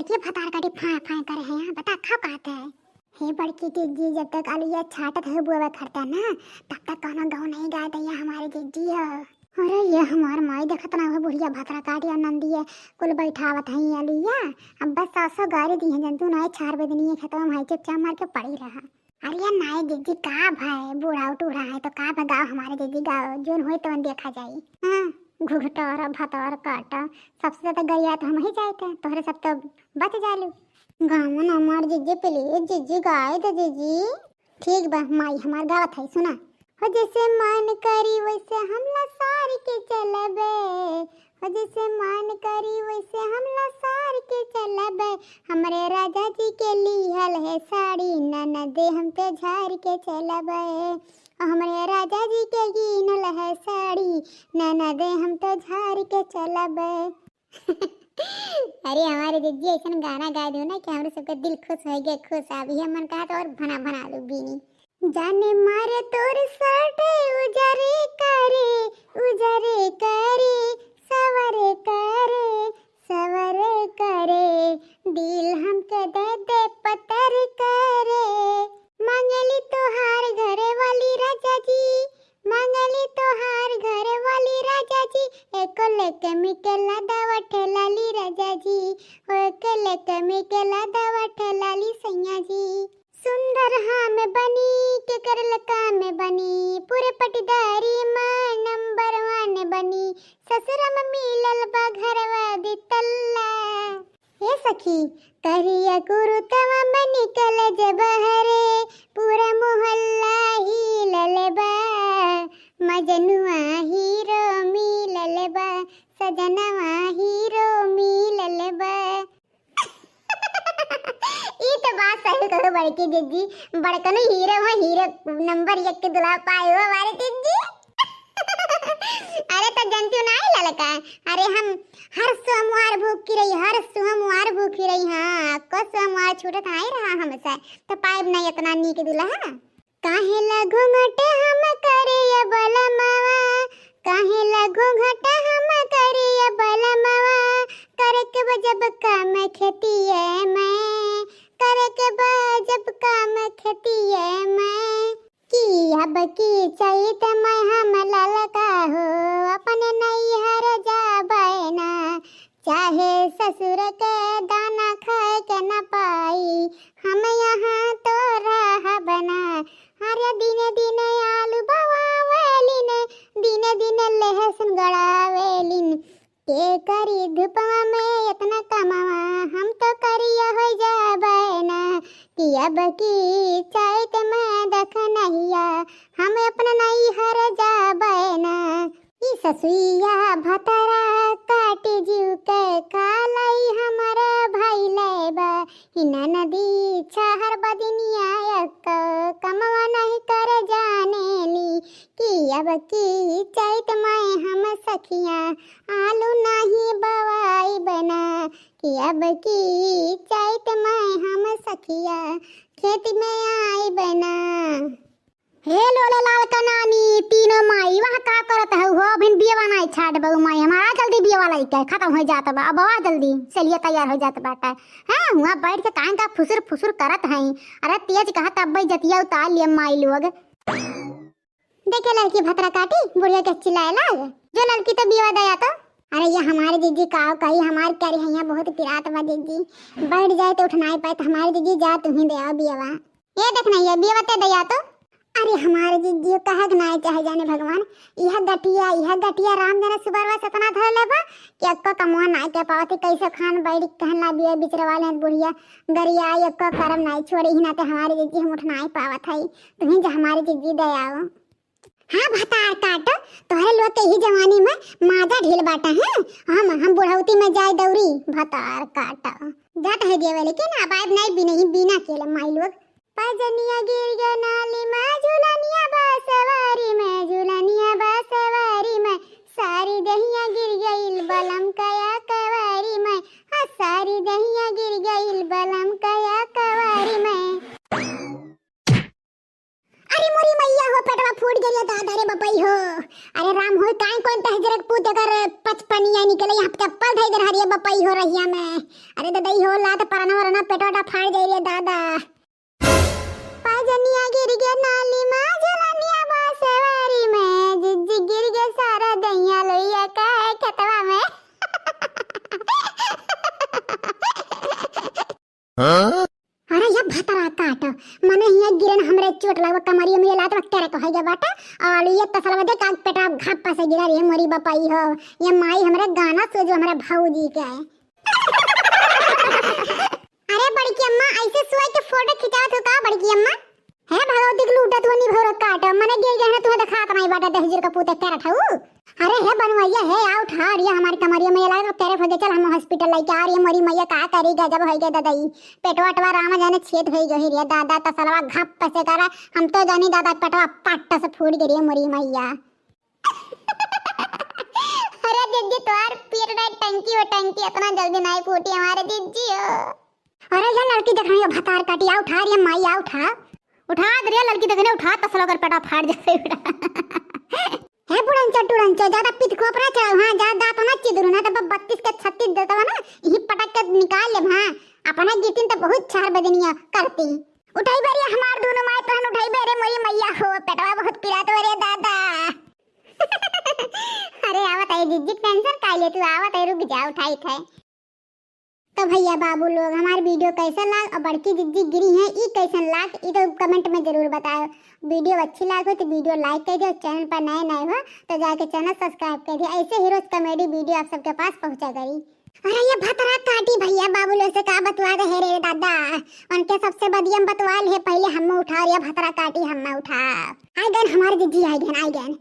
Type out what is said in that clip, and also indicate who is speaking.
Speaker 1: लड़की भतार काटी फाय फाय कर है यहाँ बता खा कहता है। हे बड़की जीजी जब तक आलू छाटत है बुआ खरता ना तब तक कहना गाँव नहीं गाय दैया हमारे जीजी है। अरे ये हमार माई देखत ना बुढ़िया भतरा काटिया नंदिया कुल बैठावत है आलूया अब बस सासो गाड़ी दी है जंतु ना 4 बजे खत्म है चुपचाप मार के पड़ी रहा। अरे नाई जीजी का भाई बूढ़ा उठूढ़ा है तो का गाँव हमारे जीजी गाँव जोन हो तो देखा जाये। हाँ घुघटोर भतौर काटा सबसे ज्यादा गैया तो हम ही जाते तोहरे सब तो बच जालू गाँव में हमार जीजी प्लीज जीजी गाय तो जीजी ठीक बा माई हमार गावत है सुना हो जैसे मन करी वैसे हम लसार के चलबे हो जैसे मन करी वैसे हम लसार के चलबे हमरे राजा जी के लिहल है साड़ी ननदे हम पे झाड़ के चलबे हमरे राजा जी के गिनल है साड़ी ननदे हम तो झाड़ के चलबे। अरे हमारे दीदी ऐसा गाना गा दो ना कि हमारे सबका दिल खुश हो गया खुश अभी हम मन कहा तो और बना बना लो बीनी जाने मारे तोर सर्ट उजरे करे सवरे करे दिल हमके दे दे पतर करे मंगली तोहार घरे वाली राजा जी मंगली तोहार घरे वाली राजा जी एको लेके मिकेला दवा ठेलाली राजा जी एको लेके मिकेला दवा ठेलाली सैया जी सुंदर हाँ में बनी के करलका में बनी पूरे पटीदारी मां नंबर 1 बनी ससुर में मिलल बा घरवा दी तल्ला ये सखी करिया कुरुतवा में निकल जे बहरे पूरा मोहल्ला ही ललबा मजनुआ हीरो मिलल बा सजनवा हीरो मिलल बा। ये तो बात सही कहो बड़की दीदी बड़कनो हीरो है हीरो नंबर 1 के दुल्हा पाए हो हमारे दीदी। अरे तो जनती नहीं ललका अरे हम हर सोमवार भूखी रही हाँ को सोमवार छूटत आई रहा हमसे तो पाइब नहीं इतना नी के दुल्हा काहे लगो घटे हम करे ये बलमावा काहे लगो घटे हम करे ये बलमावा करे के जब काम खेती है मैं करे के जब काम खेती है मैं की अब की चाहिए तो मैं हम ललका हो अपने नहीं हर जा बैना चाहे ससुर के दाना खाए के न पाई हम यहाँ तो रहा बना अरे दिने दिने आलू बवावेलिन दिने दिने लहसुन गड़ावेलिन के करी धुपवा में इतना कमावा हम तो करिया हो जाबे ना कि अब की चाहे तो मैं देख नहिया हम अपना नहीं हर जाबे ना ई ससुइया भतरा काटी जीव के कालाई हमारा भाई लेबा हिना नदी छहर बदिनिया एक कमवा नहीं कर जाने ली कि अब की चैत में हम सखिया आलू नहीं बवाई बना कि अब की चैत में हम सखिया खेती में आई बना। हे लोले लाल का नानी तीनों माई वहाँ का करत है हो बिन बियवा नहीं छाड़ बहु माई हमारा जल्दी बियवा लाई के खत्म हो जाता बा अब आ जल्दी चलिए तैयार हो जाता बाटा हां हुआ बैठ के काहे का फुसुर करत है अरे तेज कहा तब भाई जतिया उतार लिए माई लोग देखे लड़की भतरा काटी बुढ़िया के चिल्लाएला जो लड़की तो बियवा दया तो अरे ये हमारे दीदी का कही हमारे करे है यहाँ बहुत पिरात बा दीदी बैठ जाए तो उठना ही पाए तो हमारी दीदी जा तुम्हें दया बियवा ये देखना ये बियवा ते दया तो अरे हमारे दीदी कहा ना चाहे जाने भगवान यह गटिया राम जाने सुबह सतना धर लेबा कि अक्का कमवा ना के पावती कैसे खान बैठ कहना बिया बिचरे वाले बुढ़िया गरिया अक्का करम नहीं छोड़ी ही ना ते हमारी दीदी हम उठना ही पावत है तुम्हें जो हमारी दीदी दयाओ हाँ भतार काट तोहरे लोग के ही जवानी में माजा ढील बाटा है हम बुढ़ौती में जाए दौरी भतार काट जात है दिए लेकिन अब आब नहीं भी नहीं बिना केले माई लोग पजनिया गिर गया नाली में झूलनिया बासवारी में सारी दहिया गिर गई बलम कया कवारी में हाँ सारी दहिया गिर गई बलम कया कवारी में। अरे मोरी मैया हो पेटवा फूट गई दादा रे बपई हो अरे राम हो काहे कोन तहजरक पूत कर पचपनिया निकले यहाँ चप्पल थे इधर हरिया बपाई हो रही है मैं। अरे दादा हो ला तो परना वरना पेटोटा फाड़ जाई रे दादा। पाजनिया गिर गया नाली में जलानिया बासवारी में जिज्जी गिर गया सारा दैया लोइया का खेतवा में। अरे ये भतरा काट मने हिया गिरन हमरे चोट लगवा कमरिया में लात करे को है बाटा और ये तसलवा दे काग पेटा घाप से गिरा रे मोरी बपाई हो। ये माई हमरे गाना सोजो हमरे भाऊजी के है। अरे बड़की अम्मा ऐसे सोए के फोटो खिंचावत हो का बड़की अम्मा? है भगवती के लूटा तो नहीं भौर काट मने गिर गए तू दिखात नहीं बाटा 10 का पूते कर ठाऊ। अरे है बनवाइया है आ उठा और ये हमारी कमरिया में लगा तेरे फदे चल हम हॉस्पिटल लेके आ रही है मोरी मैया का करी गजब हो गया दादाई पेटवा रामा जाने छेद हो गई रे दादा तसलवा घप से करा हम तो जानी दादा पेटवा पट्टा से फूट गई रे मोरी मैया। अरे दीदी तोर पेट में टंकी वो टंकी इतना जल्दी नहीं फूटी हमारे दीदी। अरे ये लड़की देखनी भतार काटी आ उठा रही है माई आ उठा दे लड़की देखने उठा तसला कर पेटा फाड़ जाए है बुड़ंचा टुड़ंचा ज्यादा पिट को अपना चल हां ज्यादा तो ना चिदरू ना तो 32 के 36 देता ना यही पटक के निकाल ले हां अपना गिटिन तो बहुत चार बदनिया करती उठाई बेरी हमार दोनों माई पहन उठाई बेरे मोरी मैया हो पेटवा बहुत पिरात रे दादा। अरे आवत है जिज्जी टेंशन काई ले तू आवत है रुक जा उठाई थे। तो भैया बाबू लोग हमारे वीडियो कैसा लगा और बड़की जिज्जी गिरी है ई कैसन लाग ई तो कमेंट में जरूर बताओ। वीडियो अच्छी लगे तो वीडियो लाइक कर दियो चैनल पर नए हो तो जाके चैनल सब्सक्राइब कर दियो ऐसे हीरोज कॉमेडी वीडियो आप सबके पास पहुंचा करी। अरे ये भतरा काटी भैया बाबू लोग से का बतवा दे रे दादा उनके सबसे बदियम बतवाल है पहले हम उठा या भतरा काटी हम उठा आई गन हमारे जिज्जी आई गन